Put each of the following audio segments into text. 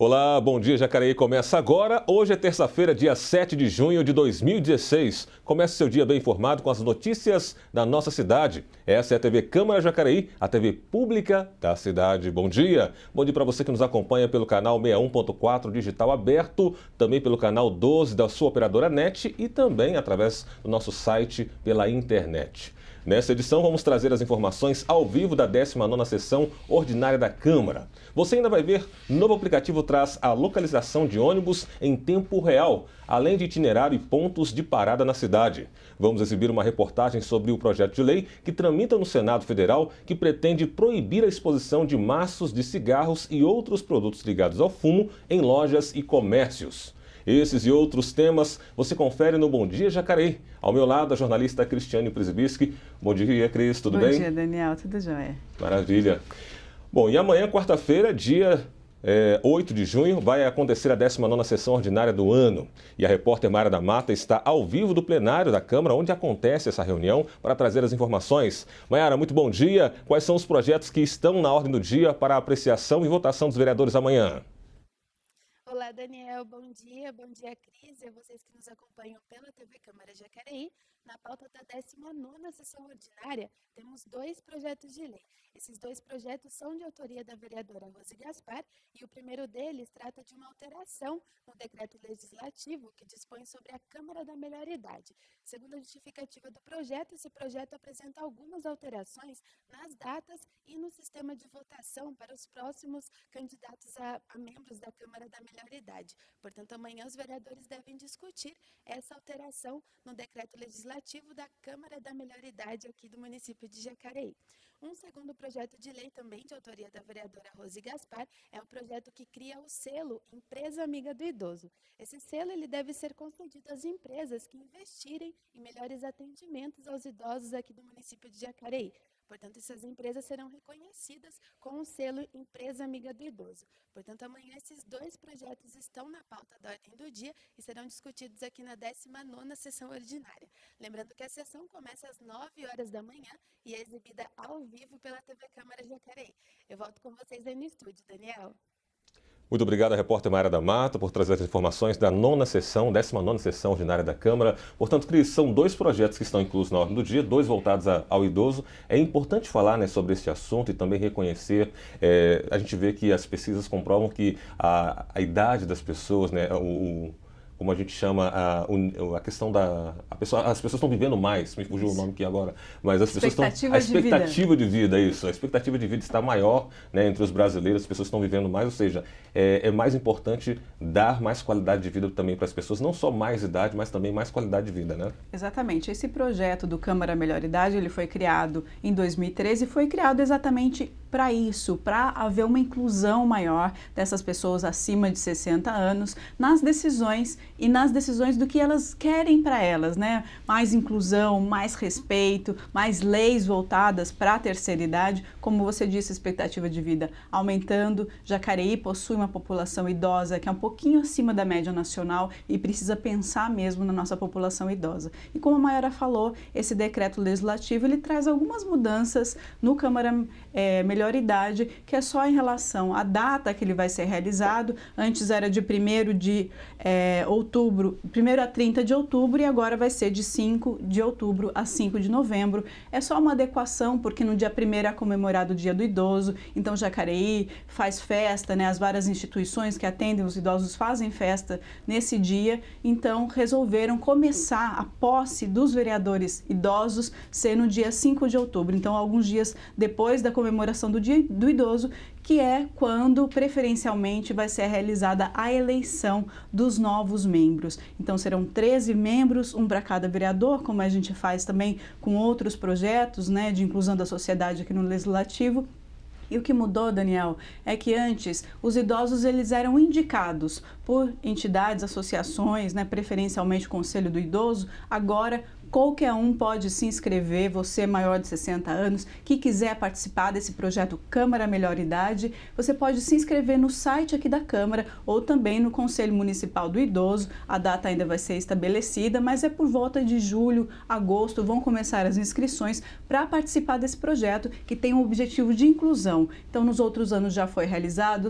Olá, bom dia Jacareí, começa agora. Hoje é terça-feira, dia 7 de junho de 2016. Comece seu dia bem informado com as notícias da nossa cidade. Essa é a TV Câmara Jacareí, a TV pública da cidade. Bom dia! Bom dia para você que nos acompanha pelo canal 61.4 digital aberto, também pelo canal 12 da sua operadora NET e também através do nosso site pela internet. Nessa edição, vamos trazer as informações ao vivo da 19ª sessão ordinária da Câmara. Você ainda vai ver, novo aplicativo traz a localização de ônibus em tempo real, além de itinerário e pontos de parada na cidade. Vamos exibir uma reportagem sobre o projeto de lei que tramita no Senado Federal, que pretende proibir a exposição de maços de cigarros e outros produtos ligados ao fumo em lojas e comércios. Esses e outros temas você confere no Bom Dia Jacareí. Ao meu lado, a jornalista Cristiane Przybyski. Bom dia, Cris, tudo bem? Bom dia, Daniel, tudo jóia. Maravilha. Bom, e amanhã, quarta-feira, dia 8 de junho, vai acontecer a 19ª sessão ordinária do ano. E a repórter Mayara da Mata está ao vivo do plenário da Câmara, onde acontece essa reunião, para trazer as informações. Mayara, muito bom dia. Quais são os projetos que estão na ordem do dia para a apreciação e votação dos vereadores amanhã? Olá, Daniel, bom dia, Cris, e a vocês que nos acompanham pela TV Câmara Jacareí. Na pauta da 19ª sessão ordinária, temos dois projetos de lei. Esses dois projetos são de autoria da vereadora Rose Gaspar e o primeiro deles trata de uma alteração no decreto legislativo que dispõe sobre a Câmara da Melhor Idade. Segundo a justificativa do projeto, esse projeto apresenta algumas alterações nas datas e no sistema de votação para os próximos candidatos a membros da Câmara da Melhor Idade. Portanto, amanhã os vereadores devem discutir essa alteração no decreto legislativo da Câmara da Melhor Idade aqui do município de Jacareí. Um segundo projeto de lei, também de autoria da vereadora Rose Gaspar, é o projeto que cria o selo Empresa Amiga do Idoso. Esse selo ele deve ser concedido às empresas que investirem em melhores atendimentos aos idosos aqui do município de Jacareí. Portanto, essas empresas serão reconhecidas com o selo Empresa Amiga do Idoso. Portanto, amanhã esses dois projetos estão na pauta da ordem do dia e serão discutidos aqui na 19ª sessão ordinária. Lembrando que a sessão começa às 9 horas da manhã e é exibida ao vivo pela TV Câmara Jacareí. Eu volto com vocês aí no estúdio, Daniel. Muito obrigado, repórter Mayara da Mata, por trazer as informações da 19ª sessão ordinária da Câmara. Portanto, Cris, são dois projetos que estão inclusos na ordem do dia, dois voltados ao idoso. É importante falar, né, sobre este assunto e também reconhecer, a gente vê que as pesquisas comprovam que a idade das pessoas, né, como a gente chama, a questão da... as pessoas estão vivendo mais, me fugiu o nome aqui agora, mas as pessoas estão... A expectativa de vida, isso. A expectativa de vida está maior, né, entre os brasileiros, as pessoas estão vivendo mais, ou seja, é mais importante dar mais qualidade de vida também para as pessoas, não só mais idade, mas também mais qualidade de vida, né? Exatamente. Esse projeto do Câmara Melhor Idade, ele foi criado em 2013 e foi criado exatamente para isso, para haver uma inclusão maior dessas pessoas acima de 60 anos nas decisões e nas decisões do que elas querem para elas, né? Mais inclusão, mais respeito, mais leis voltadas para a terceira idade. Como você disse, a expectativa de vida aumentando. Jacareí possui uma população idosa que é um pouquinho acima da média nacional e precisa pensar mesmo na nossa população idosa. E como a Mayara falou, esse decreto legislativo ele traz algumas mudanças no Câmara Melhor Idade, que é só em relação à data que ele vai ser realizado. Antes era de 1º de outubro, 1º a 30 de outubro e agora vai ser de 5 de outubro a 5 de novembro. É só uma adequação, porque no dia 1º é comemorado o Dia do Idoso, então Jacareí faz festa, né? As várias instituições que atendem os idosos fazem festa nesse dia, então resolveram começar a posse dos vereadores idosos ser no dia 5 de outubro, então alguns dias depois da comemoração do Dia do Idoso, que é quando preferencialmente vai ser realizada a eleição dos novos membros. Então serão 13 membros, um para cada vereador, como a gente faz também com outros projetos, né, de inclusão da sociedade aqui no Legislativo. E o que mudou, Daniel, é que antes os idosos eles eram indicados por entidades, associações, né, preferencialmente o Conselho do Idoso. Agora, qualquer um pode se inscrever, você maior de 60 anos, que quiser participar desse projeto Câmara Melhor Idade, você pode se inscrever no site aqui da Câmara ou também no Conselho Municipal do Idoso. A data ainda vai ser estabelecida, mas é por volta de julho, agosto, vão começar as inscrições para participar desse projeto que tem um objetivo de inclusão. Então, nos outros anos já foi realizado,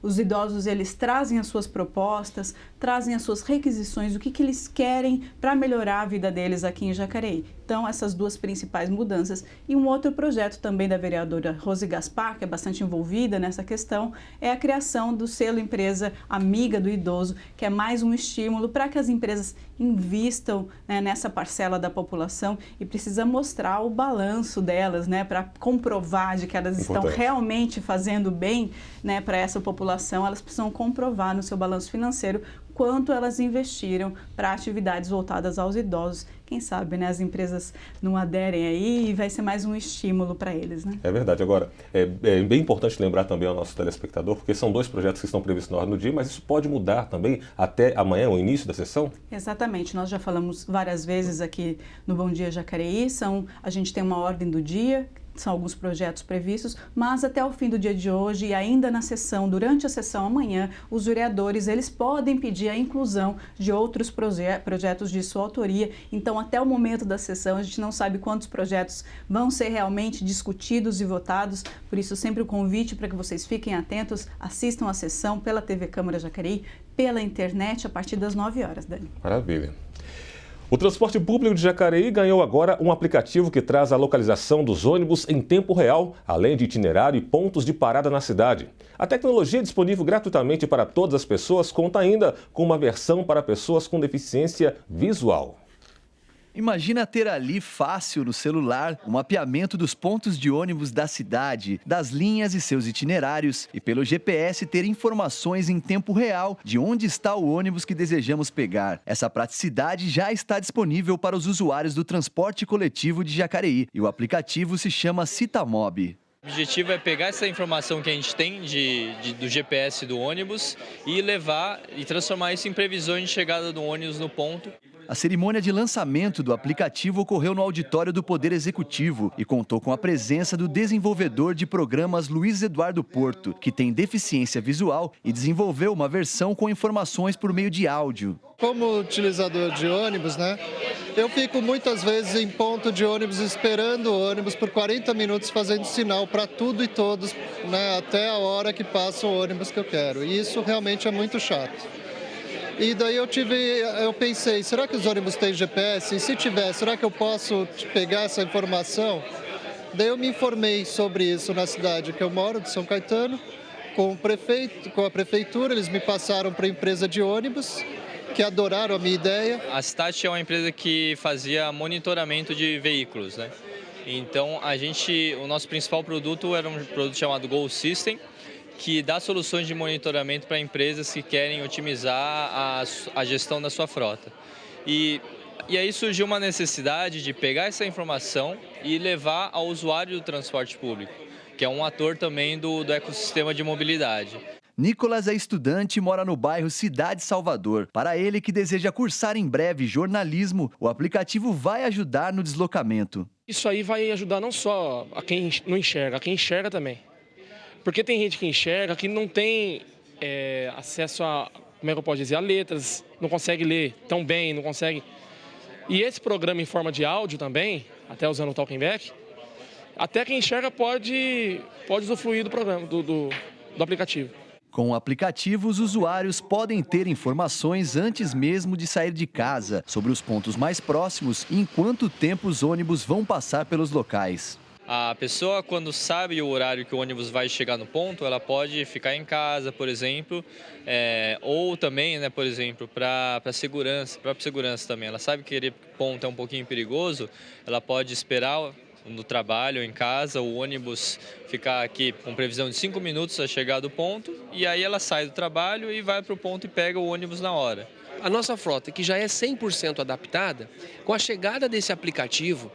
os idosos eles trazem as suas propostas, trazem as suas requisições, o que eles querem para melhorar a vida deles aqui em Jacareí. Então, essas duas principais mudanças. E um outro projeto também da vereadora Rose Gaspar, que é bastante envolvida nessa questão, é a criação do selo Empresa Amiga do Idoso, que é mais um estímulo para que as empresas invistam, né, nessa parcela da população, e precisa mostrar o balanço delas, né, para comprovar de que elas estão realmente fazendo bem, né, para essa população. Elas precisam comprovar no seu balanço financeiro quanto elas investiram para atividades voltadas aos idosos. Quem sabe, né, as empresas não aderem aí e vai ser mais um estímulo para eles, né? É verdade. Agora, é bem importante lembrar também ao nosso telespectador, porque são dois projetos que estão previstos na ordem do dia, mas isso pode mudar também até amanhã, o início da sessão? Exatamente. Nós já falamos várias vezes aqui no Bom Dia Jacareí, a gente tem uma ordem do dia, são alguns projetos previstos, mas até o fim do dia de hoje e ainda na sessão, durante a sessão amanhã, os vereadores eles podem pedir a inclusão de outros projetos de sua autoria. Então, até o momento da sessão, a gente não sabe quantos projetos vão ser realmente discutidos e votados, por isso sempre o convite para que vocês fiquem atentos, assistam a sessão pela TV Câmara Jacareí, pela internet, a partir das 9 horas, Dani. Maravilha. O transporte público de Jacareí ganhou agora um aplicativo que traz a localização dos ônibus em tempo real, além de itinerário e pontos de parada na cidade. A tecnologia disponível gratuitamente para todas as pessoas conta ainda com uma versão para pessoas com deficiência visual. Imagina ter ali fácil no celular o mapeamento dos pontos de ônibus da cidade, das linhas e seus itinerários, e pelo GPS ter informações em tempo real de onde está o ônibus que desejamos pegar. Essa praticidade já está disponível para os usuários do transporte coletivo de Jacareí e o aplicativo se chama Citamob. O objetivo é pegar essa informação que a gente tem do GPS do ônibus e levar e transformar isso em previsões de chegada do ônibus no ponto. A cerimônia de lançamento do aplicativo ocorreu no auditório do Poder Executivo e contou com a presença do desenvolvedor de programas Luiz Eduardo Porto, que tem deficiência visual e desenvolveu uma versão com informações por meio de áudio. Como utilizador de ônibus, né, eu fico muitas vezes em ponto de ônibus esperando o ônibus por 40 minutos fazendo sinal para tudo e todos, né, até a hora que passa o ônibus que eu quero. E isso realmente é muito chato. E daí eu pensei, será que os ônibus têm GPS? E se tiver, será que eu posso pegar essa informação? Daí eu me informei sobre isso na cidade que eu moro, de São Caetano, com o prefeito, com a prefeitura, eles me passaram para a empresa de ônibus, que adoraram a minha ideia. A Stat é uma empresa que fazia monitoramento de veículos, né? Então o nosso principal produto era um produto chamado Go System, que dá soluções de monitoramento para empresas que querem otimizar a gestão da sua frota. E aí surgiu uma necessidade de pegar essa informação e levar ao usuário do transporte público, que é um ator também do ecossistema de mobilidade. Nicolas é estudante e mora no bairro Cidade Salvador. Para ele, que deseja cursar em breve jornalismo, o aplicativo vai ajudar no deslocamento. Isso aí vai ajudar não só a quem não enxerga, a quem enxerga também. Porque tem gente que enxerga, que não tem acesso a, como é que eu posso dizer, a letras, não consegue ler tão bem, não consegue. E esse programa em forma de áudio também, até usando o Talkback, até quem enxerga pode usufruir do programa, do aplicativo. Com o aplicativo, os usuários podem ter informações antes mesmo de sair de casa sobre os pontos mais próximos e em quanto tempo os ônibus vão passar pelos locais. A pessoa, quando sabe o horário que o ônibus vai chegar no ponto, ela pode ficar em casa, por exemplo, ou também, né, por exemplo, para própria segurança também. Ela sabe que aquele ponto é um pouquinho perigoso, ela pode esperar no trabalho ou em casa, o ônibus ficar aqui com previsão de 5 minutos a chegar do ponto, e aí ela sai do trabalho e vai para o ponto e pega o ônibus na hora. A nossa frota, que já é 100% adaptada, com a chegada desse aplicativo,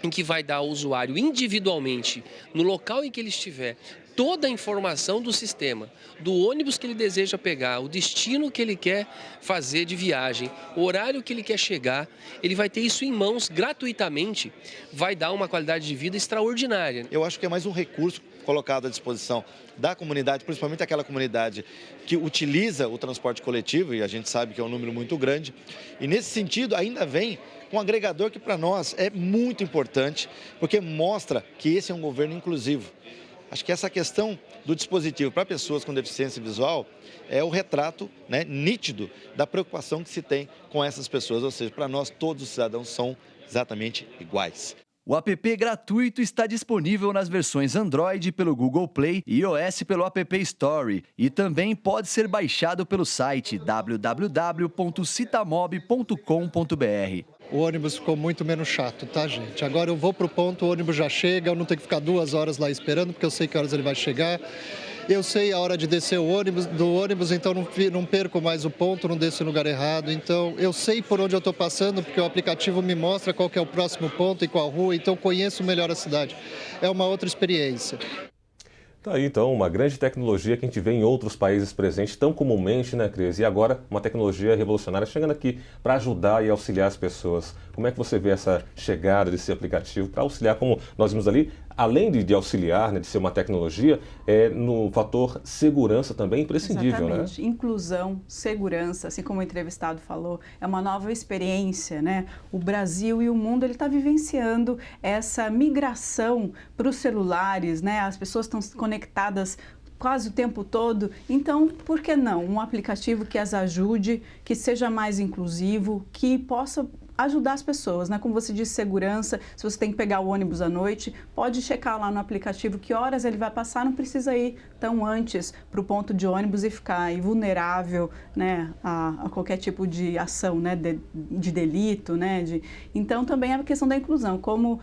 em que vai dar ao usuário individualmente, no local em que ele estiver, toda a informação do sistema, do ônibus que ele deseja pegar, o destino que ele quer fazer de viagem, o horário que ele quer chegar, ele vai ter isso em mãos gratuitamente, vai dar uma qualidade de vida extraordinária. Eu acho que é mais um recurso colocado à disposição da comunidade, principalmente aquela comunidade que utiliza o transporte coletivo, e a gente sabe que é um número muito grande, e nesse sentido ainda vem um agregador que para nós é muito importante, porque mostra que esse é um governo inclusivo. Acho que essa questão do dispositivo para pessoas com deficiência visual é o retrato, né, nítido da preocupação que se tem com essas pessoas, ou seja, para nós todos os cidadãos são exatamente iguais. O app gratuito está disponível nas versões Android pelo Google Play e iOS pelo App Store e também pode ser baixado pelo site www.citamob.com.br. O ônibus ficou muito menos chato, tá, gente? Agora eu vou pro ponto, o ônibus já chega, eu não tenho que ficar 2 horas lá esperando, porque eu sei que horas ele vai chegar. Eu sei a hora de descer do ônibus, então não perco mais o ponto, não desço no lugar errado. Então, eu sei por onde eu estou passando, porque o aplicativo me mostra qual que é o próximo ponto e qual rua, então conheço melhor a cidade. É uma outra experiência. Tá aí, então, uma grande tecnologia que a gente vê em outros países presente tão comumente, né, Cris? E agora, uma tecnologia revolucionária chegando aqui para ajudar e auxiliar as pessoas. Como é que você vê essa chegada desse aplicativo para auxiliar, como nós vimos ali, além de auxiliar, né, de ser uma tecnologia, no fator segurança também imprescindível, Exatamente. Né? Inclusão, segurança, assim como o entrevistado falou, é uma nova experiência, né? O Brasil e o mundo, ele está vivenciando essa migração para os celulares, né? As pessoas estão conectadas quase o tempo todo, então, por que não? Um aplicativo que as ajude, que seja mais inclusivo, que possa ajudar as pessoas, né? Como você disse, segurança, se você tem que pegar o ônibus à noite, pode checar lá no aplicativo que horas ele vai passar, não precisa ir tão antes para o ponto de ônibus e ficar aí vulnerável, né, a qualquer tipo de ação, né, de delito, né? Então, também é a questão da inclusão, como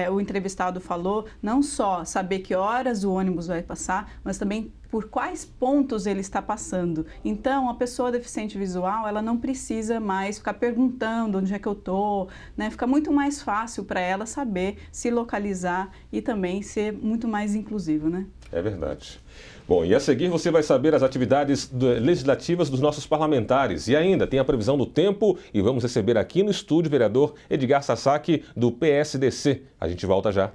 o entrevistado falou, não só saber que horas o ônibus vai passar, mas também por quais pontos ele está passando. Então, a pessoa deficiente visual, ela não precisa mais ficar perguntando onde é que eu tô, né? Fica muito mais fácil para ela saber se localizar e também ser muito mais inclusivo, né? É verdade. Bom, e a seguir você vai saber as atividades legislativas dos nossos parlamentares. E ainda tem a previsão do tempo e vamos receber aqui no estúdio o vereador Edgar Sasaki, do PSDC. A gente volta já.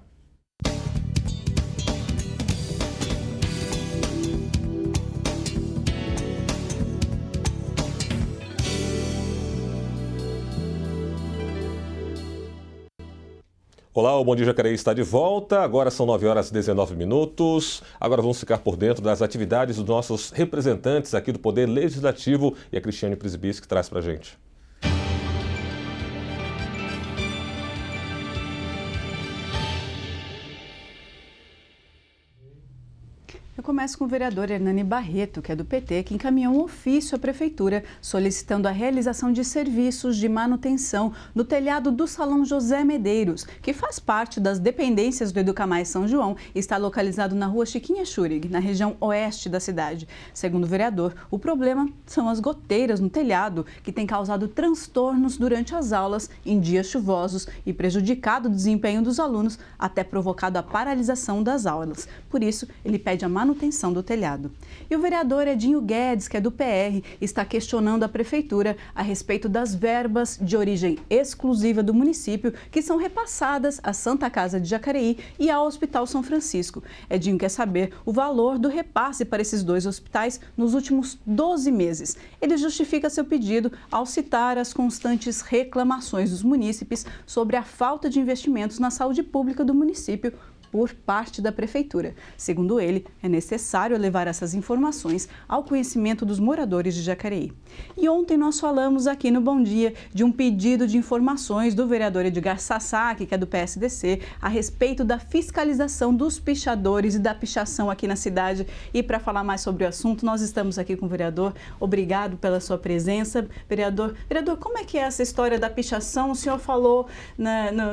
Olá, o Bom Dia Jacareí está de volta. Agora são 9h19. Agora vamos ficar por dentro das atividades dos nossos representantes aqui do Poder Legislativo e a Cristiane Prisbis que traz para a gente. Eu começo com o vereador Hernani Barreto, que é do PT, que encaminhou um ofício à Prefeitura solicitando a realização de serviços de manutenção no telhado do Salão José Medeiros, que faz parte das dependências do Educamais São João e está localizado na rua Chiquinha Schurig, na região oeste da cidade. Segundo o vereador, o problema são as goteiras no telhado, que tem causado transtornos durante as aulas em dias chuvosos e prejudicado o desempenho dos alunos, até provocado a paralisação das aulas. Por isso, ele pede a manutenção do telhado. E o vereador Edinho Guedes, que é do PR, está questionando a Prefeitura a respeito das verbas de origem exclusiva do município que são repassadas à Santa Casa de Jacareí e ao Hospital São Francisco. Edinho quer saber o valor do repasse para esses dois hospitais nos últimos 12 meses. Ele justifica seu pedido ao citar as constantes reclamações dos munícipes sobre a falta de investimentos na saúde pública do município por parte da Prefeitura. Segundo ele, é necessário levar essas informações ao conhecimento dos moradores de Jacareí. E ontem nós falamos aqui no Bom Dia de um pedido de informações do vereador Edgar Sasaki, que é do PSDC, a respeito da fiscalização dos pichadores e da pichação aqui na cidade. E para falar mais sobre o assunto, nós estamos aqui com o vereador. Obrigado pela sua presença, vereador. Vereador, como é que é essa história da pichação? O senhor falou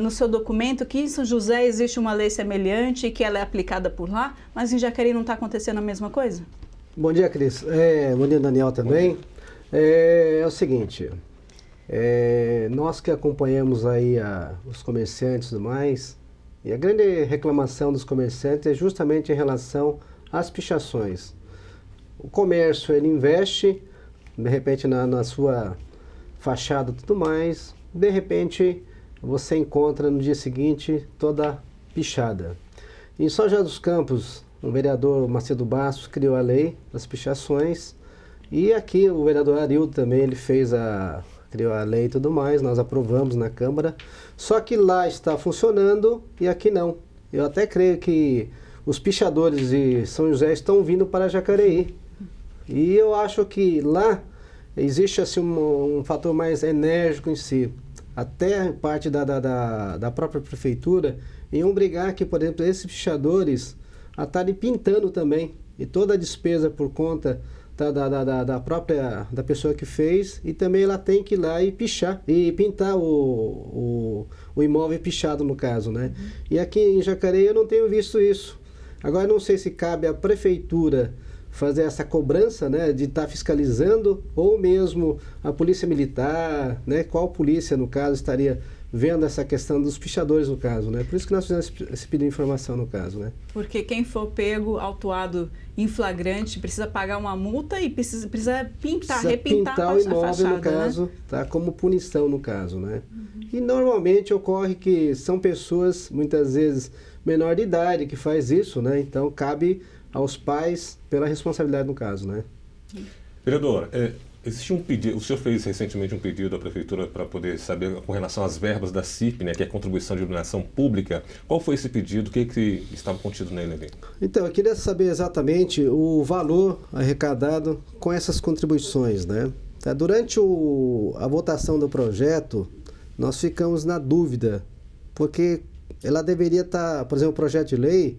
no seu documento que em São José existe uma lei semelhante e que ela é aplicada por lá, mas em Jacareí não está acontecendo a mesma coisa? Bom dia, Cris. Bom dia, Daniel, também. É o seguinte, nós que acompanhamos aí os comerciantes e tudo mais, e a grande reclamação dos comerciantes é justamente em relação as pichações. O comércio, ele investe, de repente, na sua fachada e tudo mais, de repente, você encontra no dia seguinte toda pichada. Em São José dos Campos, o vereador Macedo Bastos criou a lei das pichações, e aqui o vereador Arildo também, ele criou a lei e tudo mais, nós aprovamos na Câmara, só que lá está funcionando e aqui não. Eu até creio que os pichadores de São José estão vindo para Jacareí. E eu acho que lá existe assim, um fator mais enérgico em si. Até parte da própria prefeitura em obrigar que, por exemplo, esses pichadores a estarem pintando também. E toda a despesa por conta da pessoa que fez, e também ela tem que ir lá e pichar, e pintar o imóvel pichado, no caso, né? E aqui em Jacareí eu não tenho visto isso. Agora, não sei se cabe à prefeitura fazer essa cobrança, né, de estar fiscalizando, ou mesmo a polícia militar, né, qual polícia, no caso, estaria vendo essa questão dos pichadores, no caso, né? Por isso que nós fizemos esse pedido de informação, no caso, né? Porque quem for pego, autuado em flagrante, precisa pagar uma multa e precisa repintar o imóvel, a fachada, no caso, né? Tá, como punição, no caso, né? E normalmente ocorre que são pessoas, muitas vezes, menor de idade, que faz isso, né? Então, cabe aos pais pela responsabilidade no caso, né? Vereador, existe um pedido, o senhor fez recentemente um pedido à Prefeitura para poder saber com relação às verbas da CIP, né, que é a Contribuição de Iluminação Pública. Qual foi esse pedido? O que estava contido nele ali? Então, eu queria saber exatamente o valor arrecadado com essas contribuições, né? Durante a votação do projeto, nós ficamos na dúvida, porque ela deveria estar, por exemplo, o projeto de lei,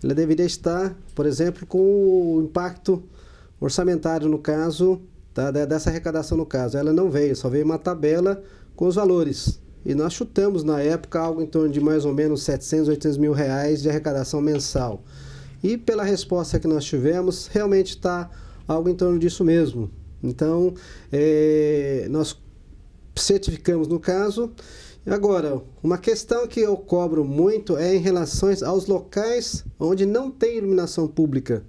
ela deveria estar, por exemplo, com o impacto orçamentário, no caso, dessa arrecadação, no caso. Ela não veio, só veio uma tabela com os valores. E nós chutamos, na época, algo em torno de mais ou menos 700, 800 mil reais de arrecadação mensal. E pela resposta que nós tivemos, realmente está algo em torno disso mesmo. Então, nós certificamos no caso. Agora, uma questão que eu cobro muito é em relação aos locais onde não tem iluminação pública,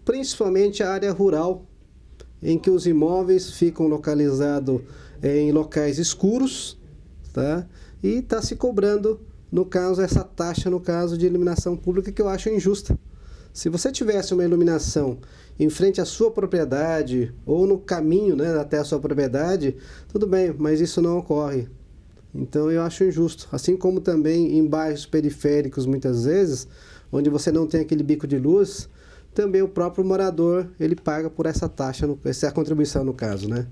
principalmente a área rural, em que os imóveis ficam localizados em locais escuros, tá? E está se cobrando, no caso, essa taxa, no caso de iluminação pública, que eu acho injusta. Se você tivesse uma iluminação em frente à sua propriedade ou no caminho, né, até a sua propriedade, tudo bem, mas isso não ocorre. Então eu acho injusto, assim como também em bairros periféricos, muitas vezes, onde você não tem aquele bico de luz, também o próprio morador, ele paga por essa taxa, essa contribuição no caso, né?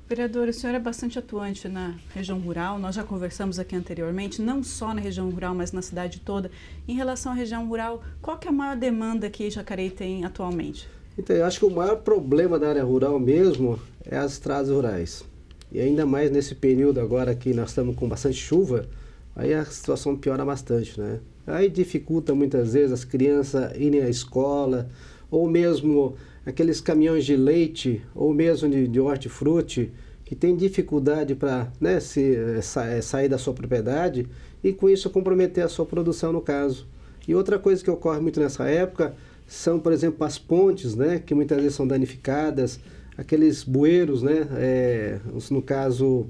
Vereador, o senhor é bastante atuante na região rural, nós já conversamos aqui anteriormente, não só na região rural, mas na cidade toda. Em relação à região rural, qual que é a maior demanda que Jacareí tem atualmente? Então, eu acho que o maior problema da área rural mesmo é as estradas rurais. E ainda mais nesse período agora que nós estamos com bastante chuva, aí a situação piora bastante, né? Aí dificulta muitas vezes as crianças irem à escola, ou mesmo aqueles caminhões de leite, ou mesmo de hortifruti, que tem dificuldade para, né, sair da sua propriedade e com isso comprometer a sua produção, no caso. E outra coisa que ocorre muito nessa época são, por exemplo, as pontes, né, que muitas vezes são danificadas, aqueles bueiros, né, no caso,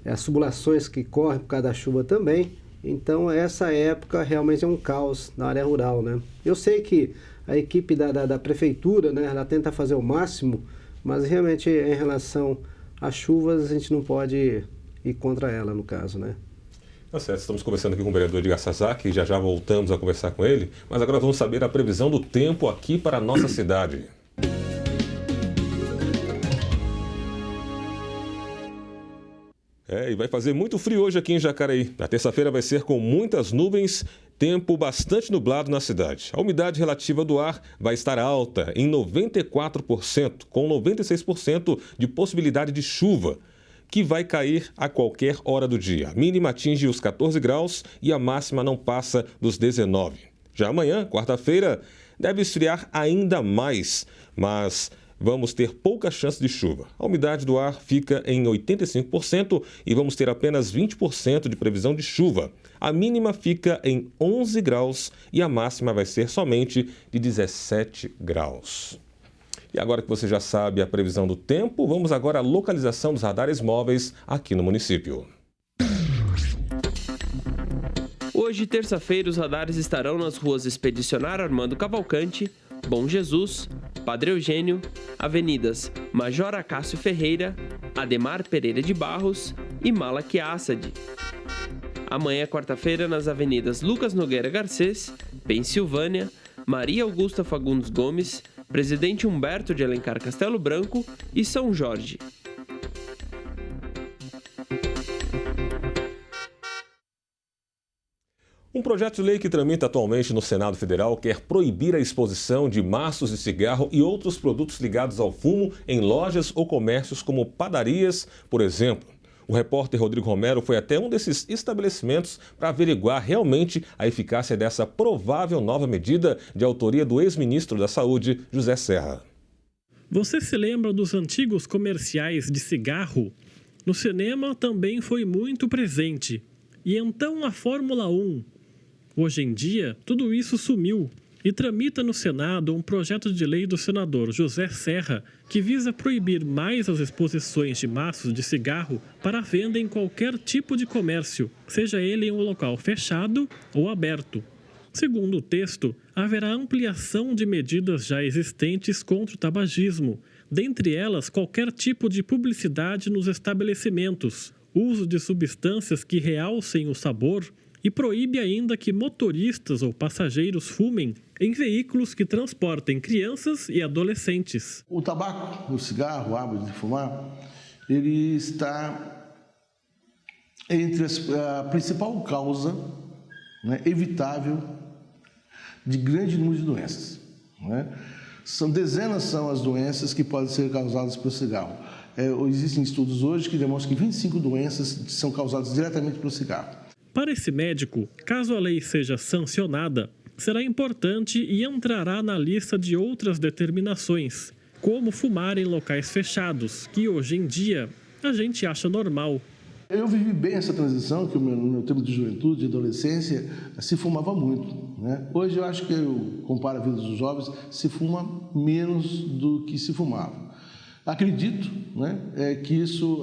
as tubulações que correm por causa da chuva também. Então, essa época realmente é um caos na área rural, né? Eu sei que a equipe da prefeitura, né, ela tenta fazer o máximo, mas realmente em relação às chuvas, a gente não pode ir contra ela, no caso, né? Tá certo, estamos conversando aqui com o vereador Edgar Sasaki, já voltamos a conversar com ele, mas agora vamos saber a previsão do tempo aqui para a nossa cidade. E vai fazer muito frio hoje aqui em Jacareí. Na terça-feira vai ser com muitas nuvens, tempo bastante nublado na cidade. A umidade relativa do ar vai estar alta, em 94%, com 96% de possibilidade de chuva, que vai cair a qualquer hora do dia. A mínima atinge os 14 graus e a máxima não passa dos 19. Já amanhã, quarta-feira, deve esfriar ainda mais, mas vamos ter pouca chance de chuva. A umidade do ar fica em 85% e vamos ter apenas 20% de previsão de chuva. A mínima fica em 11 graus e a máxima vai ser somente de 17 graus. E agora que você já sabe a previsão do tempo, vamos agora à localização dos radares móveis aqui no município. Hoje, terça-feira, os radares estarão nas ruas Expedicionário Armando Cavalcante, Bom Jesus, Padre Eugênio, avenidas Major Acácio Ferreira, Ademar Pereira de Barros e Malaquiá Assad. Amanhã, quarta-feira, nas avenidas Lucas Nogueira Garcês, Pensilvânia, Maria Augusta Fagundes Gomes, Presidente Humberto de Alencar Castelo Branco e São Jorge. Um projeto de lei que tramita atualmente no Senado Federal quer proibir a exposição de maços de cigarro e outros produtos ligados ao fumo em lojas ou comércios como padarias, por exemplo. O repórter Rodrigo Romero foi até um desses estabelecimentos para averiguar realmente a eficácia dessa provável nova medida de autoria do ex-ministro da Saúde, José Serra. Você se lembra dos antigos comerciais de cigarro? No cinema também foi muito presente. E então a Fórmula 1. Hoje em dia, tudo isso sumiu e tramita no Senado um projeto de lei do senador José Serra que visa proibir mais as exposições de maços de cigarro para venda em qualquer tipo de comércio, seja ele em um local fechado ou aberto. Segundo o texto, haverá ampliação de medidas já existentes contra o tabagismo, dentre elas qualquer tipo de publicidade nos estabelecimentos, uso de substâncias que realcem o sabor e proíbe ainda que motoristas ou passageiros fumem em veículos que transportem crianças e adolescentes. O tabaco, o cigarro, o hábito de fumar, ele está entre a principal causa, né, evitável de grande número de doenças. Né? Dezenas são as doenças que podem ser causadas pelo cigarro. Existem estudos hoje que demonstram que 25 doenças são causadas diretamente pelo cigarro. Para esse médico, caso a lei seja sancionada, será importante e entrará na lista de outras determinações, como fumar em locais fechados, que hoje em dia a gente acha normal. Eu vivi bem essa transição, que no meu tempo de juventude, de adolescência, se fumava muito. Né? Hoje eu acho que, eu comparo a vida dos jovens, se fuma menos do que se fumava. Acredito, né, que isso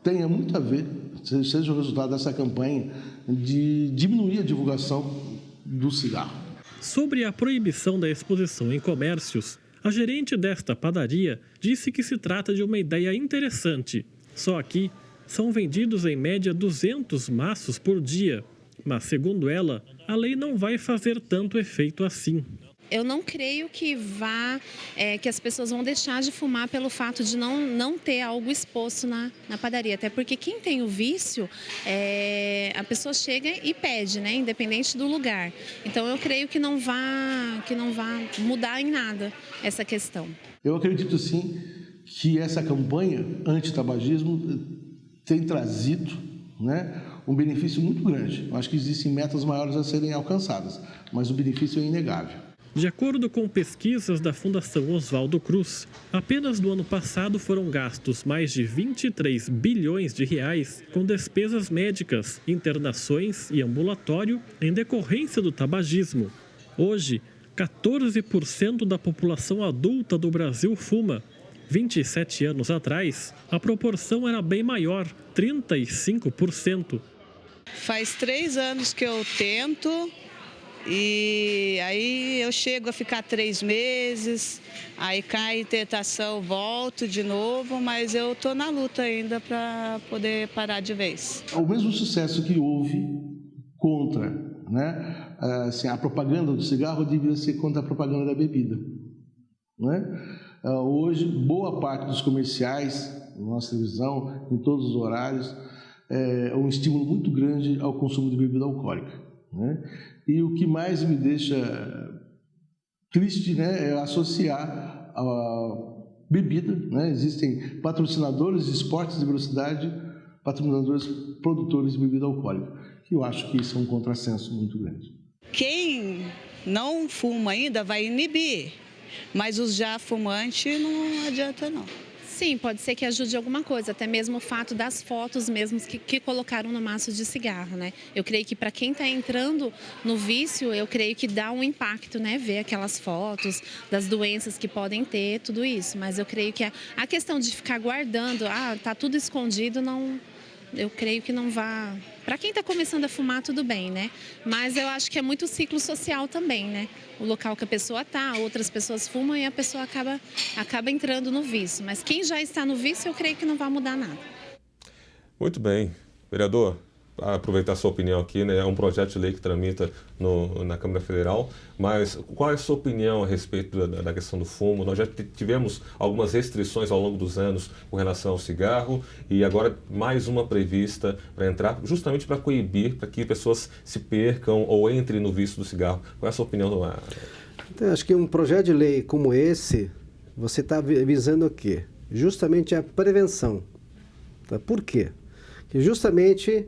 tenha muito a ver, seja o resultado dessa campanha de diminuir a divulgação do cigarro. Sobre a proibição da exposição em comércios, a gerente desta padaria disse que se trata de uma ideia interessante. Só aqui são vendidos em média 200 maços por dia, mas segundo ela, a lei não vai fazer tanto efeito assim. Eu não creio que que as pessoas vão deixar de fumar pelo fato de não ter algo exposto na padaria. Até porque quem tem o vício, a pessoa chega e pede, né, independente do lugar. Então eu creio que não vá mudar em nada essa questão. Eu acredito sim que essa campanha anti-tabagismo tem trazido, né, um benefício muito grande. Eu acho que existem metas maiores a serem alcançadas, mas o benefício é inegável. De acordo com pesquisas da Fundação Oswaldo Cruz, apenas no ano passado foram gastos mais de 23 bilhões de reais com despesas médicas, internações e ambulatório em decorrência do tabagismo. Hoje, 14% da população adulta do Brasil fuma. 27 anos atrás, a proporção era bem maior, 35%. Faz 3 anos que eu tento. E aí eu chego a ficar 3 meses, aí cai tentação, volto de novo, mas eu estou na luta ainda para poder parar de vez. O mesmo sucesso que houve contra, né, assim, a propaganda do cigarro devia ser contra a propaganda da bebida. Né? Hoje, boa parte dos comerciais, na nossa televisão, em todos os horários, é um estímulo muito grande ao consumo de bebida alcoólica. Né? E o que mais me deixa triste, né, é associar a bebida. Né? Existem patrocinadores de esportes de velocidade, patrocinadores produtores de bebida alcoólica, que eu acho que isso é um contrassenso muito grande. Quem não fuma ainda vai inibir, Mas os já fumantes não adianta não. Sim, pode ser que ajude alguma coisa, até mesmo o fato das fotos mesmo que colocaram no maço de cigarro, né? Eu creio que para quem está entrando no vício, eu creio que dá um impacto, né? Ver aquelas fotos das doenças que podem ter, tudo isso. Mas eu creio que a questão de ficar guardando, tá tudo escondido, não... Eu creio que não vá... Para quem está começando a fumar, tudo bem, né? Mas eu acho que é muito ciclo social também, né? O local que a pessoa está, outras pessoas fumam e a pessoa acaba entrando no vício. Mas quem já está no vício, eu creio que não vai mudar nada. Muito bem. Vereador, para aproveitar a sua opinião aqui, né? É um projeto de lei que tramita na Câmara Federal, mas qual é a sua opinião a respeito da questão do fumo? Nós já tivemos algumas restrições ao longo dos anos com relação ao cigarro e agora mais uma prevista para entrar justamente para coibir, para que pessoas se percam ou entrem no vício do cigarro. Qual é a sua opinião? Então, acho que um projeto de lei como esse, você está visando o quê? Justamente a prevenção. Tá? Por quê? Que justamente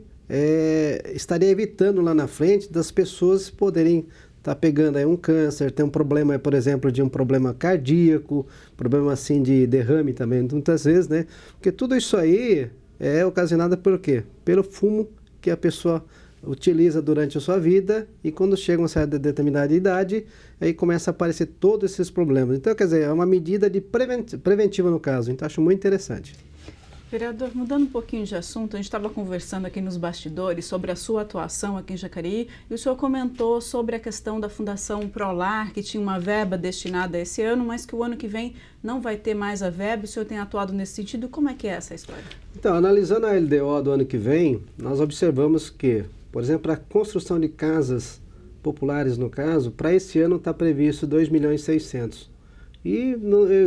estaria evitando lá na frente das pessoas poderem estar pegando aí um câncer, ter um problema, por exemplo, de um problema cardíaco, problema assim de derrame também, muitas vezes, né? Porque tudo isso aí é ocasionado por quê? Pelo fumo que a pessoa utiliza durante a sua vida e quando chega uma certa determinada idade, aí começa a aparecer todos esses problemas. Então, quer dizer, é uma medida de preventiva no caso, então acho muito interessante. Vereador, mudando um pouquinho de assunto, a gente estava conversando aqui nos bastidores sobre a sua atuação aqui em Jacareí e o senhor comentou sobre a questão da Fundação Prolar, que tinha uma verba destinada a esse ano, mas que o ano que vem não vai ter mais a verba. O senhor tem atuado nesse sentido? Como é que é essa história? Então, analisando a LDO do ano que vem, nós observamos que, por exemplo, a construção de casas populares, no caso, para esse ano está previsto 2.600.000. E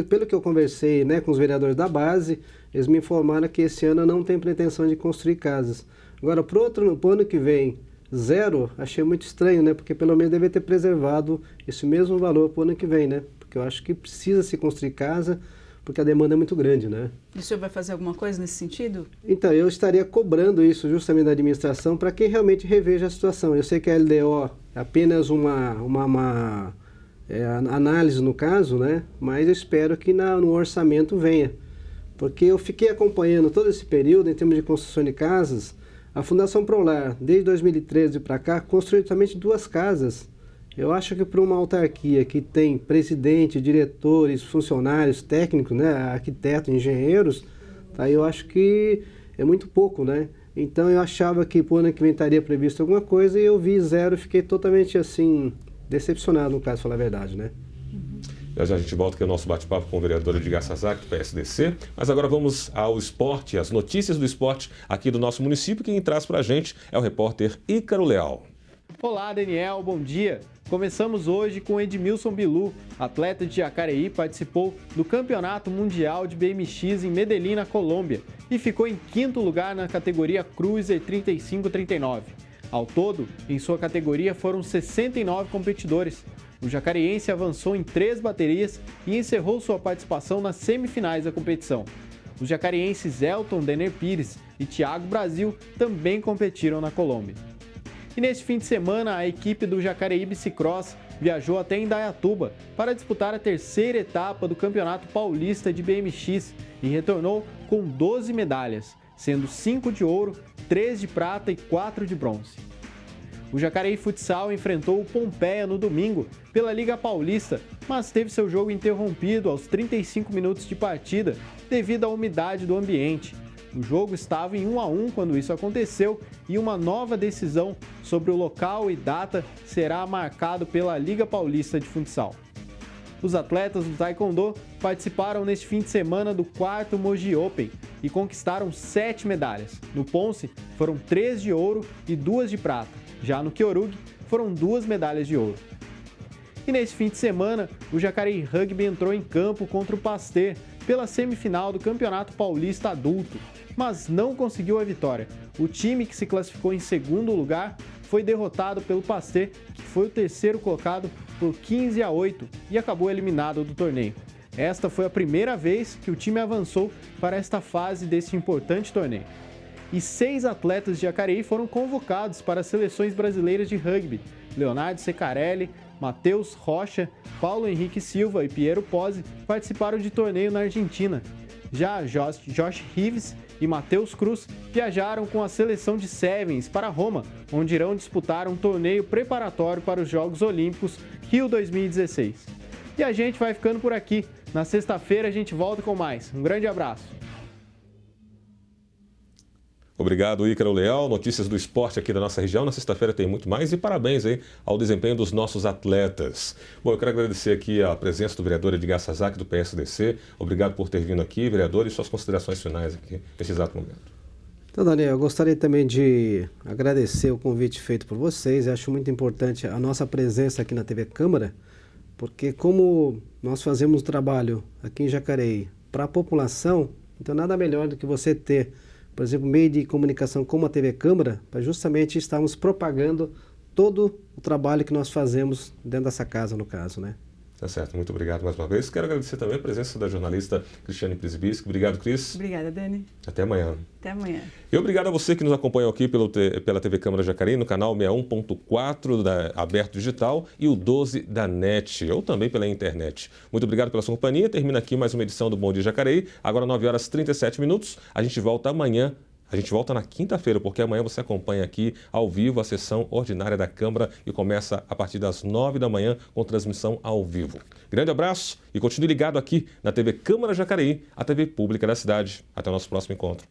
pelo que eu conversei, né, com os vereadores da base, eles me informaram que esse ano não tem pretensão de construir casas. Agora, para o ano que vem, 0, achei muito estranho, né? Porque pelo menos deve ter preservado esse mesmo valor para o ano que vem, né? Porque eu acho que precisa se construir casa, porque a demanda é muito grande, né? E o senhor vai fazer alguma coisa nesse sentido? Então, eu estaria cobrando isso justamente da administração para que realmente reveja a situação. Eu sei que a LDO é apenas uma análise no caso, né? Mas eu espero que no orçamento venha. Porque eu fiquei acompanhando todo esse período em termos de construção de casas. A Fundação Prolar, desde 2013 para cá, construiu somente 2 casas. Eu acho que para uma autarquia que tem presidente, diretores, funcionários, técnicos, né, arquitetos, engenheiros, tá, eu acho que é muito pouco, né? Então eu achava que para o ano que vem estaria previsto alguma coisa e eu vi 0 e fiquei totalmente assim, decepcionado, no caso, falar a verdade, né? Já a gente volta aqui ao nosso bate-papo com o vereador Edgar Sasaki, do PSDC. Mas agora vamos ao esporte, as notícias do esporte aqui do nosso município. Quem traz para a gente é o repórter Ícaro Leal. Olá, Daniel, bom dia. Começamos hoje com Edmilson Bilu, atleta de Jacareí, participou do Campeonato Mundial de BMX em Medellín, na Colômbia, e ficou em 5º lugar na categoria Cruiser 35-39. Ao todo, em sua categoria foram 69 competidores. O jacareense avançou em 3 baterias e encerrou sua participação nas semifinais da competição. Os jacareenses Elton Denner Pires e Thiago Brasil também competiram na Colômbia. E neste fim de semana, a equipe do Jacareí Bicicross viajou até Indaiatuba para disputar a 3ª etapa do Campeonato Paulista de BMX e retornou com 12 medalhas, sendo 5 de ouro, 3 de prata e 4 de bronze. O Jacareí Futsal enfrentou o Pompeia no domingo pela Liga Paulista, mas teve seu jogo interrompido aos 35 minutos de partida devido à umidade do ambiente. O jogo estava em 1-1 quando isso aconteceu e uma nova decisão sobre o local e data será marcado pela Liga Paulista de Futsal. Os atletas do Taekwondo participaram neste fim de semana do 4º Mogi Open e conquistaram 7 medalhas. No Ponce foram 3 de ouro e 2 de prata. Já no Kyorugi, foram 2 medalhas de ouro. E nesse fim de semana, o Jacareí Rugby entrou em campo contra o Pasteur pela semifinal do Campeonato Paulista Adulto, mas não conseguiu a vitória. O time que se classificou em 2º lugar foi derrotado pelo Pasteur, que foi o 3º colocado por 15-8 e acabou eliminado do torneio. Esta foi a primeira vez que o time avançou para esta fase desse importante torneio. E 6 atletas de Jacareí foram convocados para as seleções brasileiras de rugby. Leonardo Secarelli, Matheus Rocha, Paulo Henrique Silva e Piero Pozzi participaram de torneio na Argentina. Já Josh Rives e Matheus Cruz viajaram com a seleção de Sevens para Roma, onde irão disputar um torneio preparatório para os Jogos Olímpicos Rio 2016. E a gente vai ficando por aqui. Na sexta-feira a gente volta com mais. Um grande abraço. Obrigado, Ícaro Leal. Notícias do esporte aqui da nossa região. Na sexta-feira tem muito mais e parabéns aí ao desempenho dos nossos atletas. Bom, eu quero agradecer aqui a presença do vereador Edgar Sasaki, do PSDC. Obrigado por ter vindo aqui, vereador, e suas considerações finais aqui nesse exato momento. Então, Daniel, eu gostaria também de agradecer o convite feito por vocês. Eu acho muito importante a nossa presença aqui na TV Câmara, porque como nós fazemos um trabalho aqui em Jacareí para a população, então nada melhor do que você ter, por exemplo, meio de comunicação como a TV Câmara, para justamente estarmos propagando todo o trabalho que nós fazemos dentro dessa casa, no caso, né? Tá certo, muito obrigado mais uma vez. Quero agradecer também a presença da jornalista Cristiane Prisbisky. Obrigado, Cris. Obrigada, Dani. Até amanhã. Até amanhã. E obrigado a você que nos acompanhou aqui pela TV Câmara Jacareí, no canal 61.4 da Aberto Digital e o 12 da NET, ou também pela internet. Muito obrigado pela sua companhia. Termina aqui mais uma edição do Bom Dia Jacareí. Agora 9h37. A gente volta amanhã. A gente volta na quinta-feira, porque amanhã você acompanha aqui ao vivo a sessão ordinária da Câmara e começa a partir das 9 da manhã com transmissão ao vivo. Grande abraço e continue ligado aqui na TV Câmara Jacareí, a TV pública da cidade. Até o nosso próximo encontro.